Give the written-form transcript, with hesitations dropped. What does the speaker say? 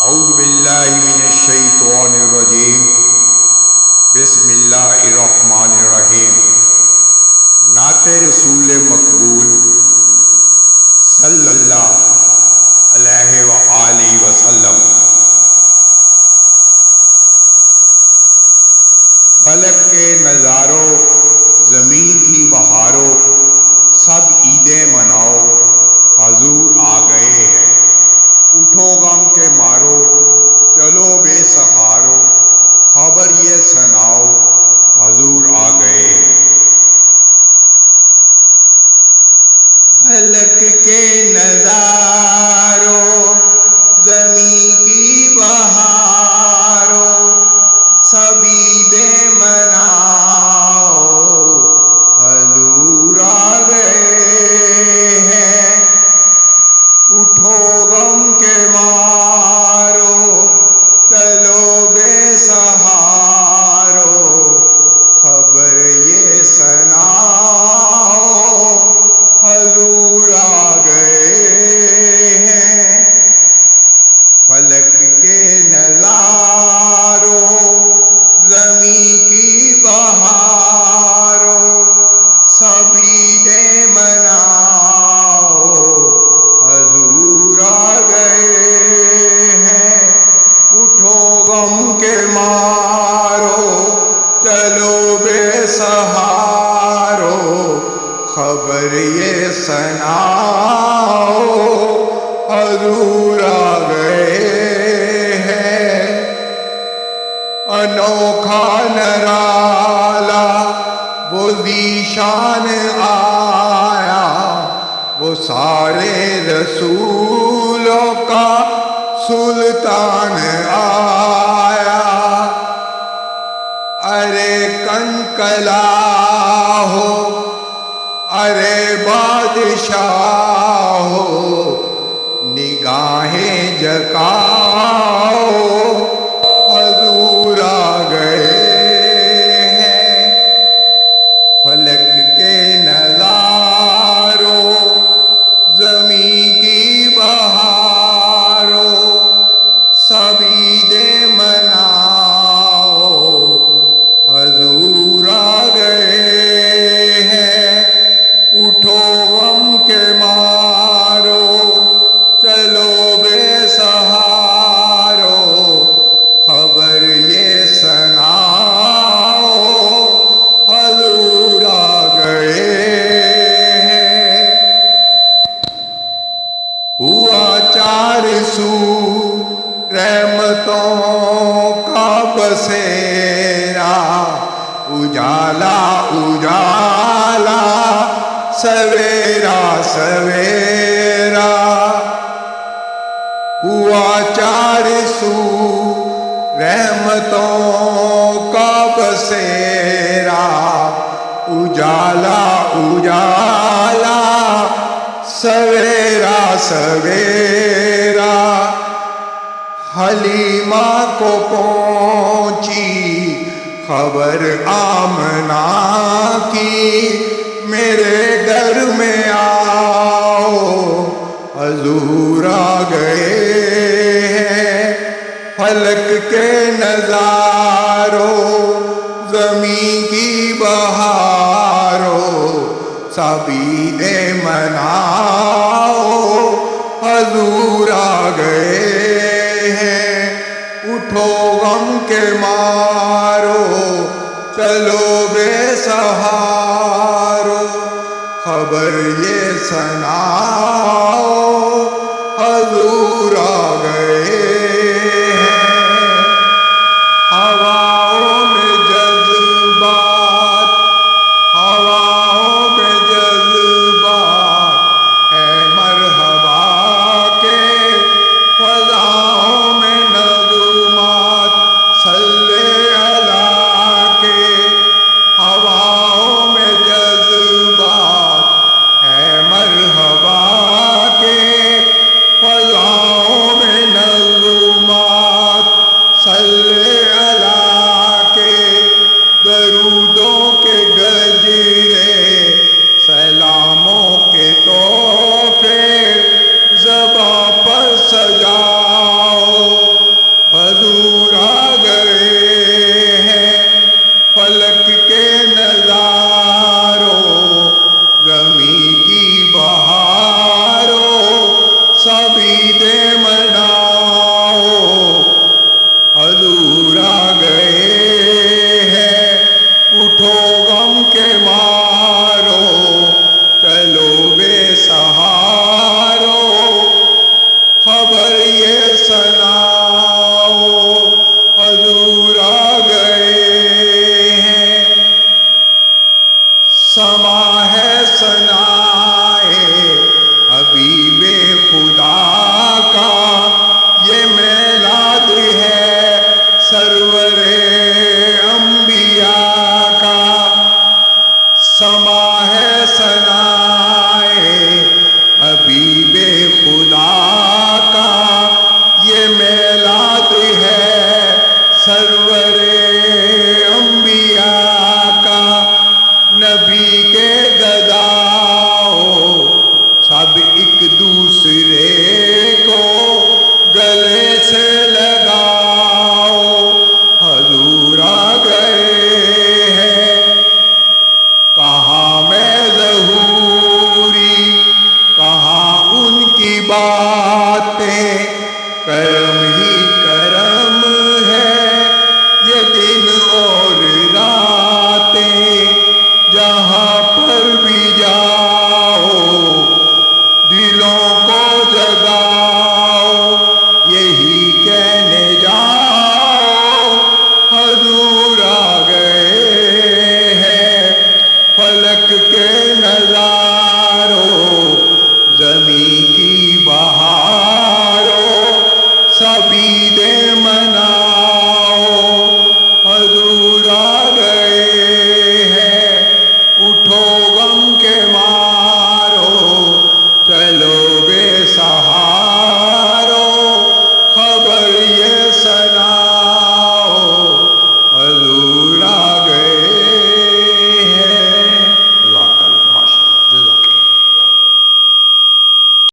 اعوذ باللہ من الشیطان الرجیم بسم اللہ الرحمن الرحیم۔ نعت رسول مقبول صلی اللہ علیہ وآلہ وسلم۔ فلک کے نظاروں، زمین کی بہاروں، سب عیدیں مناؤ، حضور آ گئے ہیں۔ اٹھو غم کے مارو، چلو بے سہارو، خبر یہ سناؤ، حضور آ گئے ہیں۔ فلک کے نظاروں، زمین کی بہاروں، سب عیدیں مناؤ، حضور آ گئے ہیں۔ اٹھو غم کے مارو، چلو بے سہارو، خبر یہ سناؤ، حضور آ گئے ہیں۔ فلک کے نظاروں، زمین کی بہاروں، سب عیدیں مناؤ، حضور آ گئے ہیں۔ اٹھو غم کے مارو، چلو بے سہارو، خبر یہ سناؤ، حضور آ گئے ہیں۔ انوکھا نرالا وہ ذیشان آیا، وہ سارے رسولوں کا سلطان آیا۔ ارے کنکلا ہو، ارے بادشاہ ہو، نگاہیں جھکاؤ، حضور آ گئے ہیں۔ فلک کے نظاروں، زمین کی بہاروں، سب عیدیں مناؤ، حضور آ گئے ہیں۔ اٹھو غم کے مارو، چلو بے سہارو، خبر یہ سناؤ، حضور آ گئے ہیں۔ ہوا چار سو رحمتوں کا بسیرا، اجالا اجالا، سویرا سویرا۔ ہوا چار سو رحمتوں کا بسیرا، اجالا اجالا، سویرا سویرا۔ حلیمہ کو پہنچی خبر آمنہ کی، میرے گھر میں آؤ، حضور آ گئے ہیں۔ فلک کے نظاروں، زمین کی بہاروں، سب عیدیں مناؤ، حضور آ گئے ہیں۔ اٹھو غم کے مارو، چلو بے سہارو، خبر یہ سناؤ، حضور آ گئے ہیں۔ ہواؤں میں جذبات، ہواؤں میں جذبات، ہے مرحبا کے، فضاؤں میں نغمات، صلی اللہ کے۔ ہواؤں میں جذبات، ہے مرحبا کے، فضاؤں میں نغمات، باتیں کر